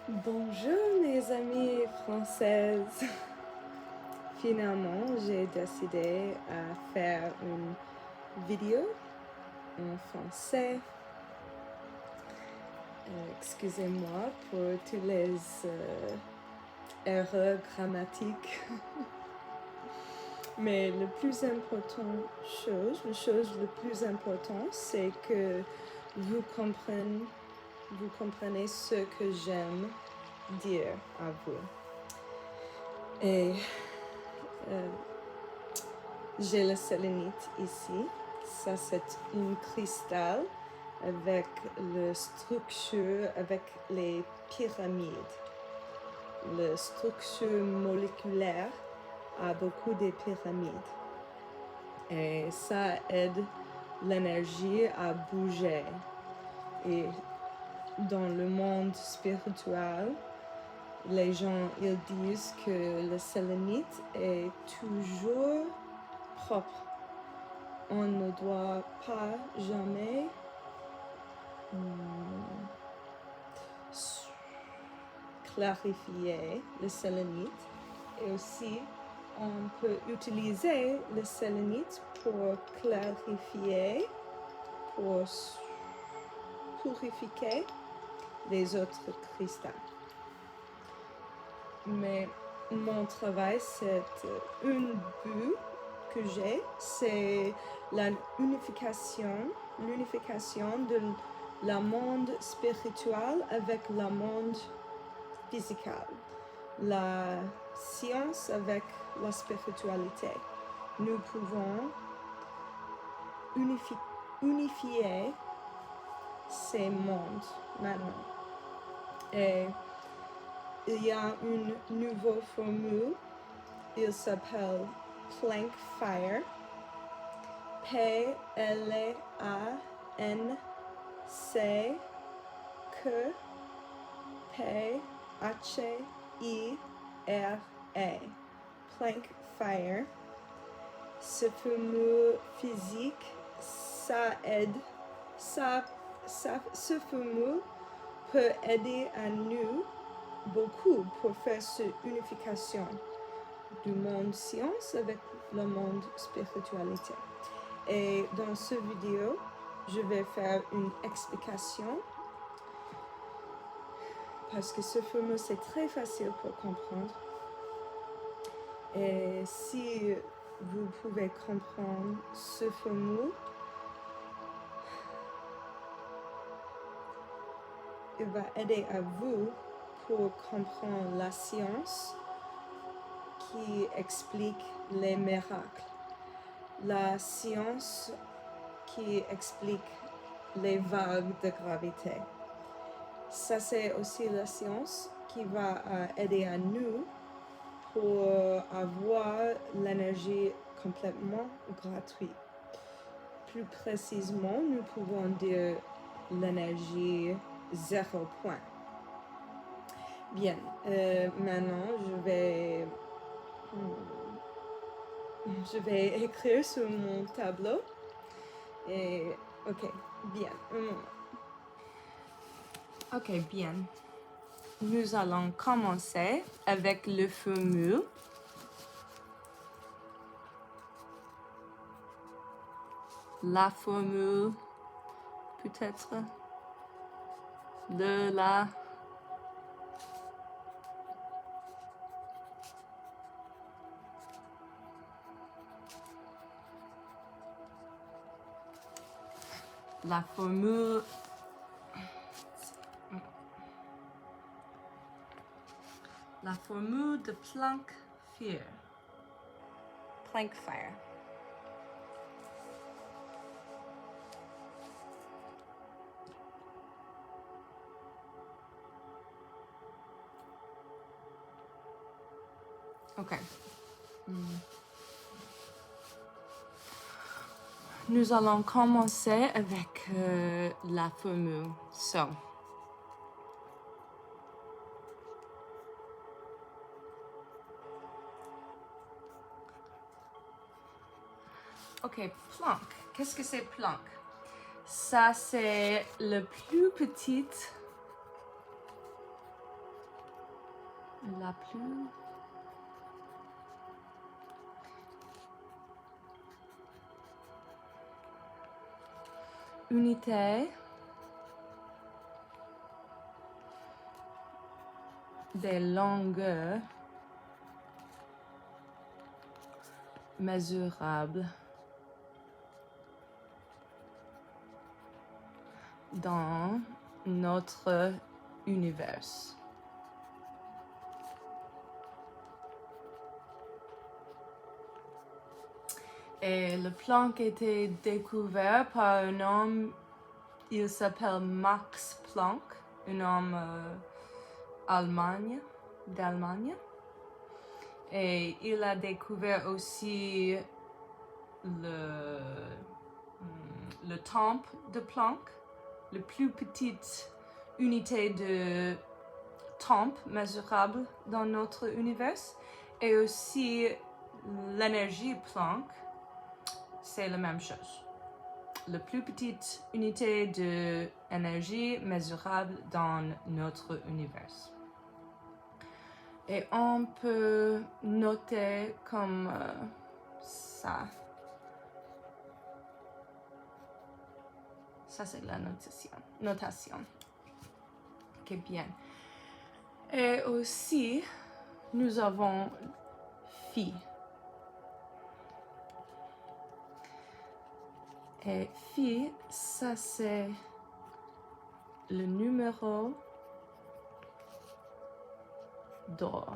Bonjour mes amies françaises. Finalement, j'ai décidé à faire une vidéo en français. Excusez-moi pour toutes les erreurs grammatiques. Mais la chose le plus important, c'est que vous comprenez ce que j'aime dire à vous. Et j'ai le sélénite ici. Ça, c'est un cristal avec la structure, avec les pyramides. La structure moléculaire a beaucoup de pyramides. Et ça aide l'énergie à bouger. Et dans le monde spirituel, les gens ils disent que le sélénite est toujours propre. On ne doit pas jamais clarifier le sélénite. Et aussi, on peut utiliser le sélénite pour clarifier, pour purifier les autres cristaux. Mais mon travail, c'est un but que j'ai, c'est l'unification de le monde spirituel avec le monde physique, la science avec la spiritualité. Nous pouvons unifier ces mondes maintenant. Et il y a une nouvelle formule, il s'appelle Planck Fire, P-L-A-N-C-K-P-H-I-R-A. Planck Fire. Ce formule physique, ça aide, ce formule peut aider à nous beaucoup pour faire cette unification du monde science avec le monde spiritualité. Et dans cette vidéo, je vais faire une explication parce que ce formule c'est très facile pour comprendre. Et si vous pouvez comprendre ce formule, il va aider à vous pour comprendre la science qui explique les miracles, la science qui explique les vagues de gravité. Ça, c'est aussi la science qui va aider à nous pour avoir l'énergie complètement gratuite. Plus précisément, nous pouvons dire l'énergie 0 point. Bien, maintenant je vais écrire sur mon tableau. Et ok, bien, un moment. Ok, bien. Nous allons commencer avec le formule. La formule, peut-être, de la formule de Planck Fire. Planck Fire. Ok. Nous allons commencer avec la formule. So. Ok, Planck. Qu'est-ce que c'est Planck? Ça, c'est le plus petit la plus unité des longueurs mesurables dans notre univers. Et le Planck a été découvert par un homme, il s'appelle Max Planck, un homme d'Allemagne. Et il a découvert aussi le temple de Planck, la plus petite unité de temple mesurable dans notre univers, et aussi l'énergie Planck, c'est la même chose. La plus petite unité d'énergie mesurable dans notre univers. Et on peut noter comme ça. Ça, c'est la notation. Ok, bien. Et aussi, nous avons phi. Et phi, ça, c'est le numéro d'or.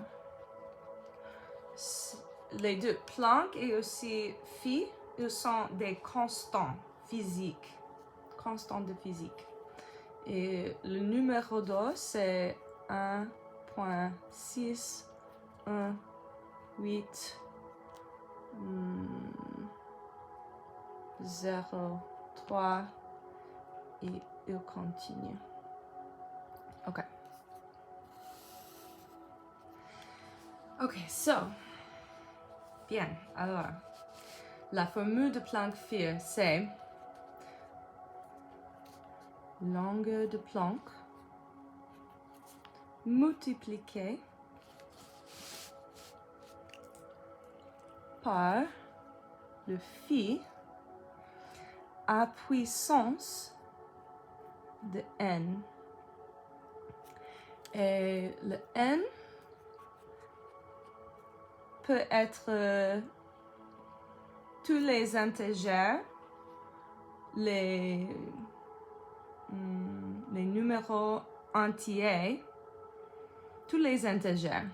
Les deux, Planck et aussi phi, ils sont des constants physiques. Constants de physique. Et le numéro d'or, c'est 1.618 03 et il continue. Ok. Ok, so. Bien, alors. La formule de Planck-Phi, c'est longueur de Planck multipliée par le phi à puissance de n. Et le n peut être tous les integers, les numéros entiers, tous les integers.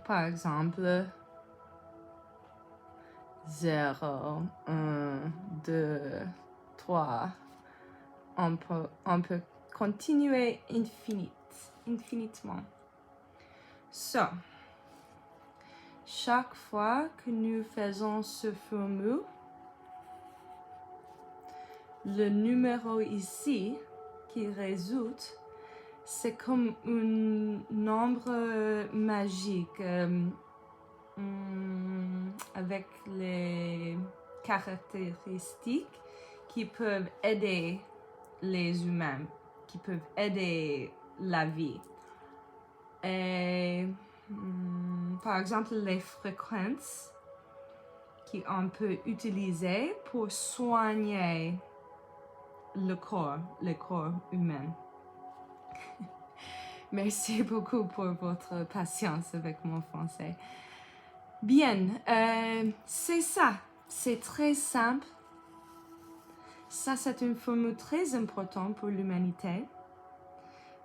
Par exemple, 0, 1, 2, 3. On peut continuer infinitement. So, chaque fois que nous faisons ce formule, le numéro ici qui résulte, c'est comme un nombre magique avec les caractéristiques qui peuvent aider les humains, qui peuvent aider la vie. Et par exemple, les fréquences qu'on peut utiliser pour soigner le corps humain. Merci beaucoup pour votre patience avec mon français. Bien, c'est ça. C'est très simple. Ça, c'est une formule très importante pour l'humanité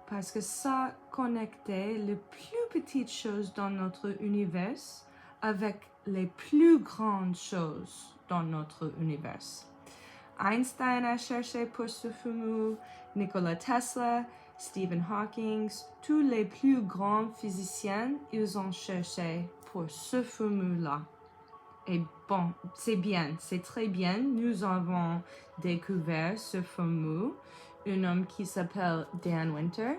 parce que ça connectait les plus petites choses dans notre univers avec les plus grandes choses dans notre univers. Einstein a cherché pour ce formule, Nikola Tesla, Stephen Hawking, tous les plus grands physiciens, ils ont cherché pour ce formule-là. Et bon, c'est bien, c'est très bien. Nous avons découvert ce formule. un homme qui s'appelle Dan Winter.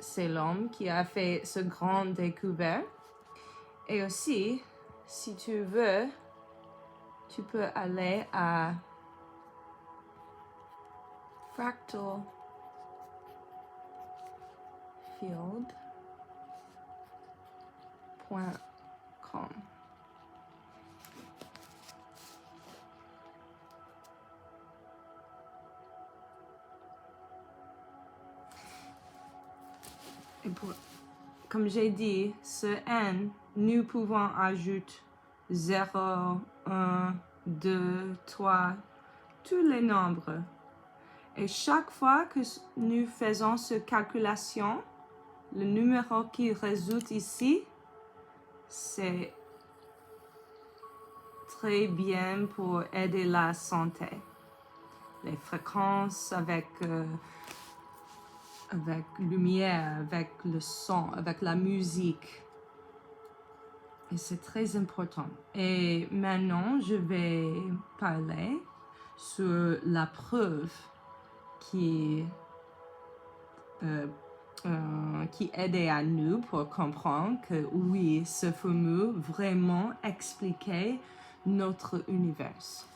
C'est l'homme qui a fait ce grand découverte. Et aussi, si tu veux, tu peux aller à fractalfield.com. Et comme j'ai dit, ce n, nous pouvons ajouter 0, 1, 2, 3, tous les nombres. Et chaque fois que nous faisons cette calculation, le numéro qui résulte ici, c'est très bien pour aider la santé. Les fréquences avec lumière, avec le son, avec la musique. Et c'est très important. Et maintenant, je vais parler sur la preuve qui aidait à nous pour comprendre que oui, ce fameux vraiment expliquait notre univers.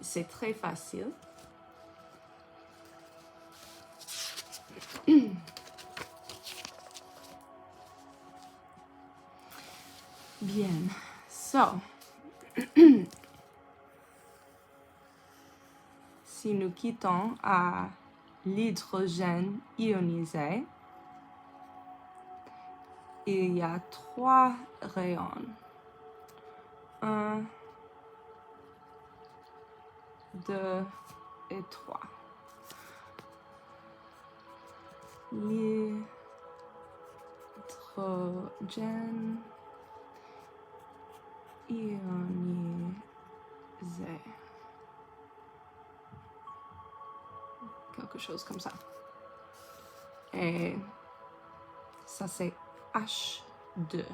C'est très facile. Bien, so, si nous quittons à l'hydrogène ionisé, il y a 3 rayons. 1, 2 et 3. L'hydrogène ionisé. Quelque chose comme ça. Et ça c'est H2.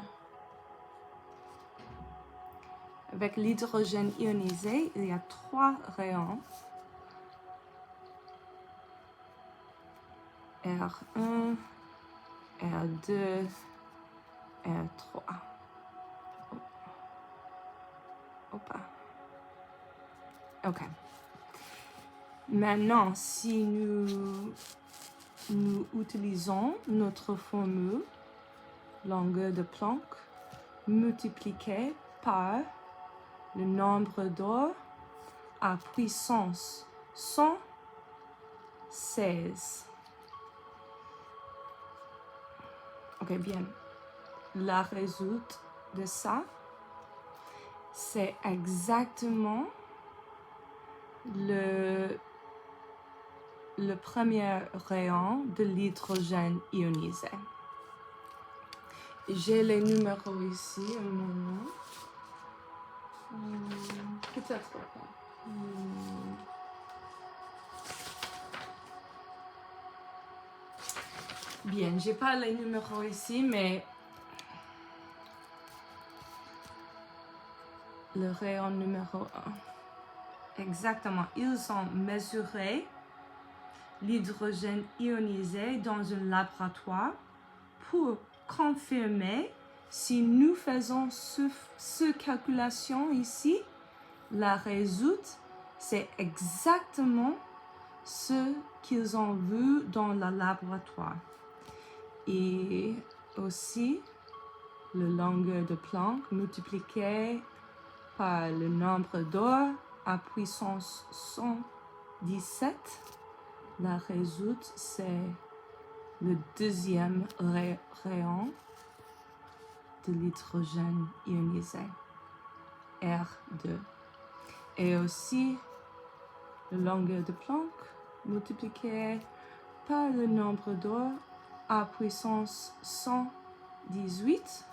Avec l'hydrogène ionisé, il y a 3 rayons. R1, R2, R3. Ok. Maintenant, si nous utilisons notre formule longueur de Planck multipliée par le nombre d'or à puissance 116. Ok, bien. La résultat de ça, c'est exactement le premier rayon de l'hydrogène ionisé. J'ai les numéros ici, un moment. Peut-être pas. Bien, j'ai pas les numéros ici, mais le rayon numéro 1. Exactement, ils ont mesuré l'hydrogène ionisé dans un laboratoire pour confirmer si nous faisons ce calculation ici, la résultat, c'est exactement ce qu'ils ont vu dans le laboratoire. Et aussi, la longueur de Planck multipliée par le nombre d'or à puissance 117, la résultat, c'est le deuxième rayon de l'hydrogène ionisé, R2. Et aussi, la longueur de Planck multipliée par le nombre d'or à puissance 118,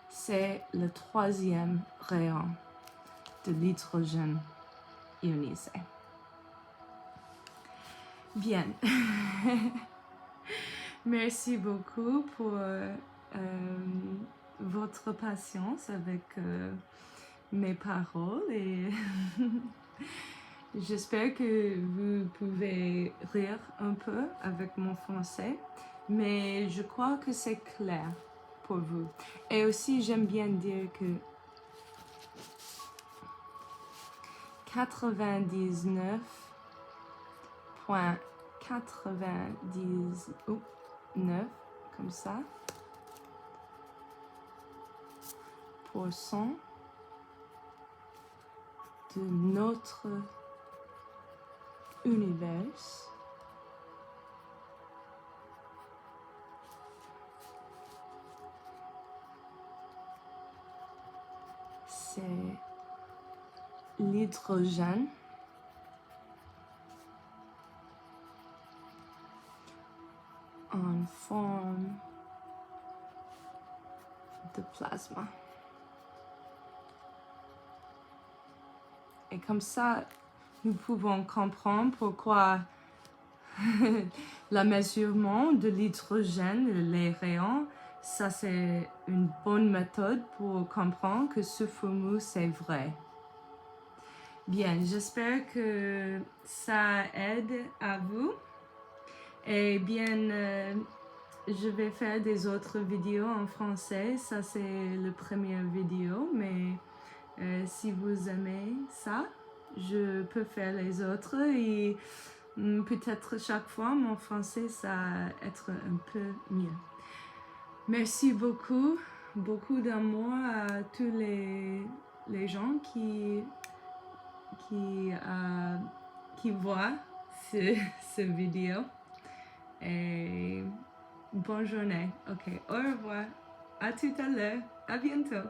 c'est le troisième rayon de l'hydrogène ionisé. Bien. Merci beaucoup pour votre patience avec mes paroles et j'espère que vous pouvez rire un peu avec mon français, mais je crois que c'est clair pour vous. Et aussi, j'aime bien dire que 99,99 comme ça % de notre univers c'est l'hydrogène en forme de plasma. Et comme ça, nous pouvons comprendre pourquoi le mesurement de l'hydrogène, les rayons, ça c'est une bonne méthode pour comprendre que ce formule c'est vrai. Bien, j'espère que ça aide à vous. Et bien, je vais faire des autres vidéos en français. Ça c'est la première vidéo, mais si vous aimez ça, je peux faire les autres et peut-être chaque fois mon français ça va être un peu mieux. Merci beaucoup, beaucoup d'amour à tous les gens qui voient ce vidéo et bonne journée. Ok, au revoir, à tout à l'heure, à bientôt.